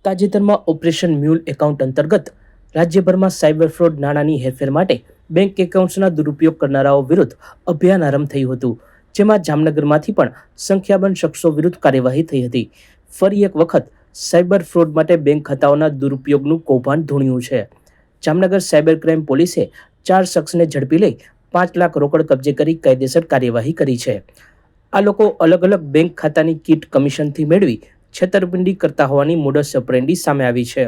તાજેતરમાં operation mule account અંતર્ગત રાજ્યભરમાં સાયબર ફ્રોડ નાણાંની હેરફેર માટે બેંક એકાઉન્ટ્સના દુરુપયોગ કરનારાઓ વિરુદ્ધ અભિયાન આરંભ થયું હતું, જેમાં જામનગરમાંથી પણ સંખ્યાબંધ શખ્સો વિરુદ્ધ કાર્યવાહી થઈ હતી. ફરી એક વખત સાયબર ફ્રોડ માટે બેંક ખાતાઓના દુરુપયોગનું કૌભાંડ ધૂણ્યું છે. જામનગર સાયબર ક્રાઇમ પોલીસે 4 શખ્સને ઝડપી લઈ 5 લાખ રોકડ કબજે કરી કાયદેસર કાર્યવાહી કરી છે. આ લોકો અલગ અલગ બેંક ખાતાની કીટ કમિશનથી મેળવી છેતરપિંડી કરતા હોવાની મોડસ ઓપરેન્ડી સામે આવી છે.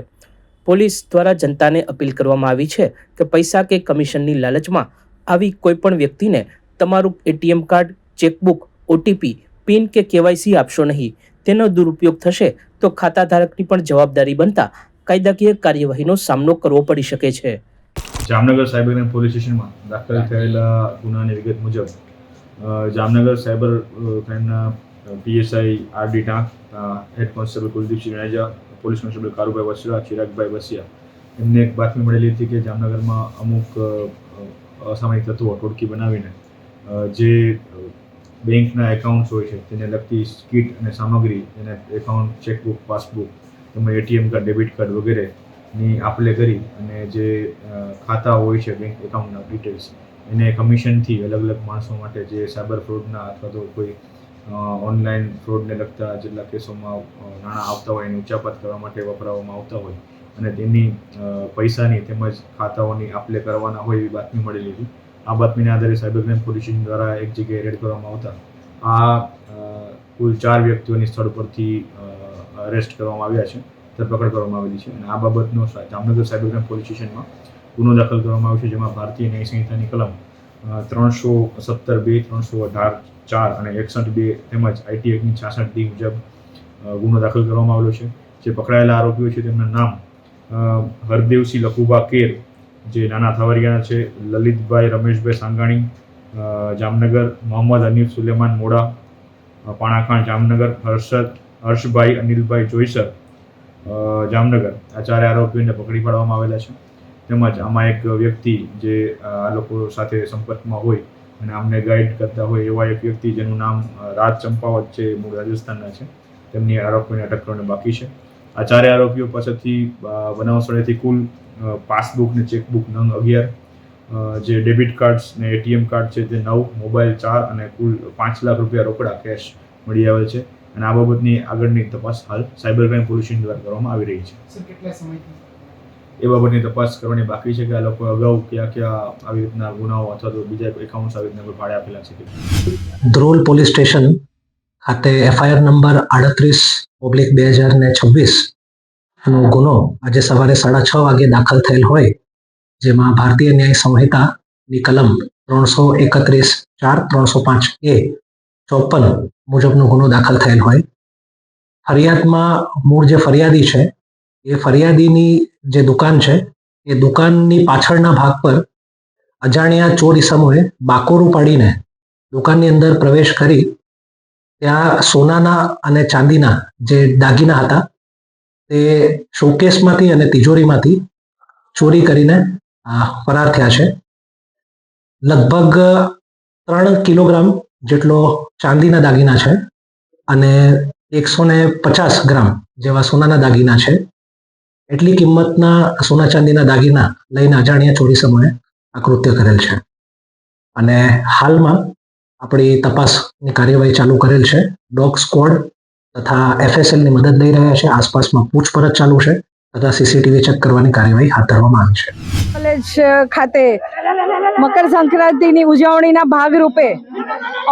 પોલીસ દ્વારા જનતાને અપીલ કરવામાં આવી છે કે પૈસા કે કમિશનની લાલચમાં આવી કોઈપણ વ્યક્તિને તમારું ATM card, chequebook, OTP, pin કે કેવાયસી આપશો નહીં. તેનો દુરુપયોગ થશે તો ખાતાધારકની પણ જવાબદારી બનતા કાયદાકીય કાર્યવાહીનો સામનો કરવો પડી શકે છે. જામનગર સાયબર ક્રાઇમ પોલીસ સ્ટેશનમાં દાખલ થયેલા ગુનાની વિગત મુજબ જામનગર સાયબર ક્રાઇમના PSI R D Tank, head constable Kuldipsinh Jadeja, police constable Karubhai Vasra, Chiragbhai Vasiya એમને એક બાતમી મળેલી હતી કે જામનગરમાં અમુક અસામાજિક તત્વો ટોળકી બનાવીને જે બેંકના એકાઉન્ટ્સ હોય છે તેને લગતી કીટ અને સામગ્રી, એને એકાઉન્ટ, ચેકબુક, પાસબુક, તેમજ એટીએમ કાર્ડ, ડેબિટ કાર્ડ વગેરેની આપલે કરી અને જે ખાતા હોય છે બેંક એકાઉન્ટના ડિટેલ્સ એને કમિશનથી અલગ અલગ માણસો માટે જે સાયબર ફ્રોડના અથવા તો કોઈ ઓનલાઈન ફ્રોડને લગતા જેટલા કેસોમાં નાણાં આવતા હોય એની ઉચાપત કરવા માટે વપરાવવામાં આવતા હોય અને તેની પૈસાની તેમજ ખાતાઓની આપલે કરવાના હોય એવી બાતમી મળેલી હતી. આ બાતમીના આધારે સાયબર ક્રાઇમ પોલીસ સ્ટેશન દ્વારા એક જગ્યાએ રેડ કરવામાં આવતા આ કુલ 4 વ્યક્તિઓની સ્થળ પરથી અરેસ્ટ કરવામાં આવ્યા છે, ધરપકડ કરવામાં આવેલી છે અને આ બાબતનો જામનગર સાયબર ક્રાઇમ પોલીસ સ્ટેશનમાં ગુનો દાખલ કરવામાં આવ્યો છે, જેમાં ભારતીય ન્યાય સંહિતાની કલમ 317(2), 318(4) અને 61(2) તેમજ આઈટી એક્ટની 66D મુજબ ગુનો દાખલ કરવામાં આવેલો છે. જે પકડાયેલા આરોપીઓ છે તેમના નામ હરદેવસિંહ લખુભા કેર, જે નાના થાવરિયાના છે, લલિતભાઈ રમેશભાઈ સાંગાણી જામનગર, મોહમ્મદ હનીફ સુલેમાન મોડા પાણાખાણ જામનગર, હર્ષભાઈ અનિલભાઈ જોઈસર જામનગર, આ 4 આરોપીઓને પકડી પાડવામાં આવેલા છે. તેમજ આમાં એક વ્યક્તિ જે આ લોકો સાથે સંપર્કમાં હોય અને આમને ગાઈડ કરતા હોય એવા એક વ્યક્તિ જેનું નામ રાજ ચંપાવત છે, મૂળ રાજસ્થાનના છે, તેમની આરોપીને અટક કરવાની બાકી છે. આ 4 આરોપીઓ પાસેથી બનાવ સ્થળેથી કુલ પાસબુક ને ચેકબુક નંગ 11, જે ડેબિટ કાર્ડ્સ ને એટીએમ કાર્ડ છે તે 9, મોબાઈલ 4 અને કુલ 5 લાખ રૂપિયા રોકડા કેશ મળી આવેલ છે અને આ બાબતની આગળની તપાસ હાલ સાયબર ક્રાઇમ પોલીસ સ્ટેશન દ્વારા કરવામાં આવી રહી છે. એ બાબતની તપાસ કરવાની બાકી છે કે આ લોકો અગાઉ ક્યાં આવી રીતના ગુનાઓ અથવા તો બીજા એકાઉન્ટ્સ આવી રીતના કોઈ ભાડે આપેલા છે. ધ્રોલ પોલીસ સ્ટેશન ખાતે એફઆઈઆર નંબર 38/2026 નો ગુનો આજે સવારે 6:30 વાગે દાખલ થયેલ હોય, જેમાં ભારતીય ન્યાય સંહિતાની કલમ 331(4), 305A, 54 મુજબનો ગુનો દાખલ થયેલ હોય. ફરિયાદમાં મૂળ જે ફરિયાદી છે એ ફરિયાદીની જે દુકાન છે એ દુકાનની પાછળના ભાગ પર અજાણ્યા ચોર ઈસમોએ બાકોરું પાડીને દુકાનની અંદર પ્રવેશ કરી ત્યાં સોનાના અને ચાંદીના જે દાગીના હતા તે શોકેસમાંથી અને તિજોરીમાંથી ચોરી કરીને ફરાર થયા છે. લગભગ 3 કિલોગ્રામ જેટલો ચાંદીના દાગીના છે અને 150 ગ્રામ જેવા સોનાના દાગીના છે. એટલી કિંમતના સોના ચાંદીના દાગીના લઈને અજાણ્યા ચોર ઈસમોએ આ કૃત્ય કરેલ છે અને હાલમાં આપણી તપાસની કાર્યવાહી ચાલુ કરેલ છે. ડોગ સ્ક્વોડ તથા એફએસએલની મદદ લઈ રહ્યા છે. આસપાસમાં પૂછપરછ ચાલુ છે તથા સીસીટીવી ચેક કરવાની કાર્યવાહી હાથ ધરવામાં આવી છે. કોલેજ ખાતે મકર સંક્રાંતિની ઉજવણીના ભાગરૂપે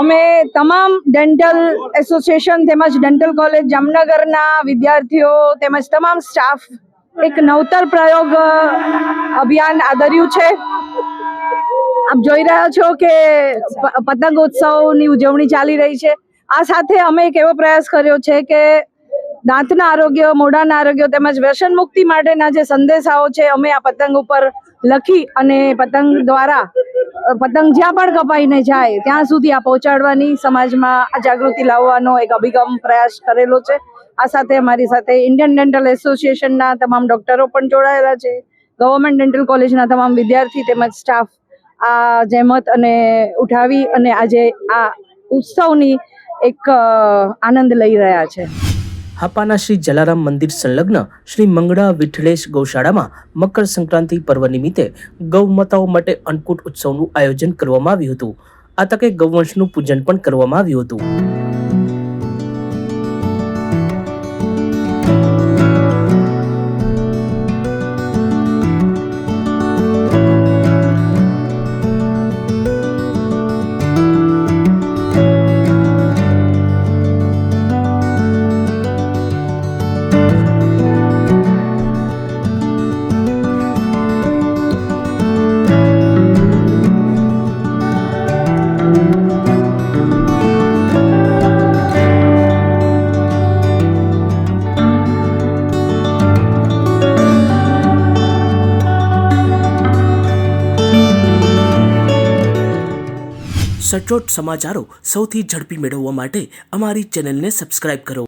અમે તમામ ડેન્ટલ એસોસિએશન તેમજ ડેન્ટલ કોલેજ જામનગરના વિદ્યાર્થીઓ તેમજ તમામ સ્ટાફ એક નવતર પ્રયોગ અભિયાન આદર્યું છે. આપ જોઈ રહ્યા છો કે પતંગોત્સવની ઉજવણી ચાલી રહી છે. આ સાથે અમે એક એવો પ્રયાસ કર્યો છે કે દાંતના આરોગ્ય, મોઢાના આરોગ્ય તેમજ વ્યસન મુક્તિ માટેના જે સંદેશાઓ છે અમે આ પતંગ ઉપર લખી અને પતંગ દ્વારા પતંગ જ્યાં પણ કપાઈને જાય ત્યાં સુધી આ પહોંચાડવાની, સમાજમાં આ જાગૃતિ લાવવાનો એક અભિગમ પ્રયાસ કરેલો છે. આ સાથે અમારી સાથે ઇન્ડિયન ડેન્ટલ એસોસિએશનના તમામ ડોક્ટરો પણ જોડાયેલા છે, ગવર્મેન્ટ ડેન્ટલ કોલેજના તમામ વિદ્યાર્થી તેમજ સ્ટાફ આ જહેમત અને ઉઠાવી અને આજે આ ઉત્સવની એક આનંદ લઈ રહ્યા છે. હાપાના શ્રી જલારામ મંદિર સંલગ્ન શ્રી મંગળા વિઠ્ઠલેશ ગૌશાળામાં મકર સંક્રાંતિ પર્વ નિમિત્તે ગૌમાતાઓ માટે અન્નકૂટ ઉત્સવનું આયોજન કરવામાં આવ્યું હતું. આ તકે ગૌવંશનું પૂજન પણ કરવામાં આવ્યું હતું. સચોટ સમાચારો સૌથી ઝડપી મેળવવા માટે અમારી ચેનલને સબસ્ક્રાઇબ કરો.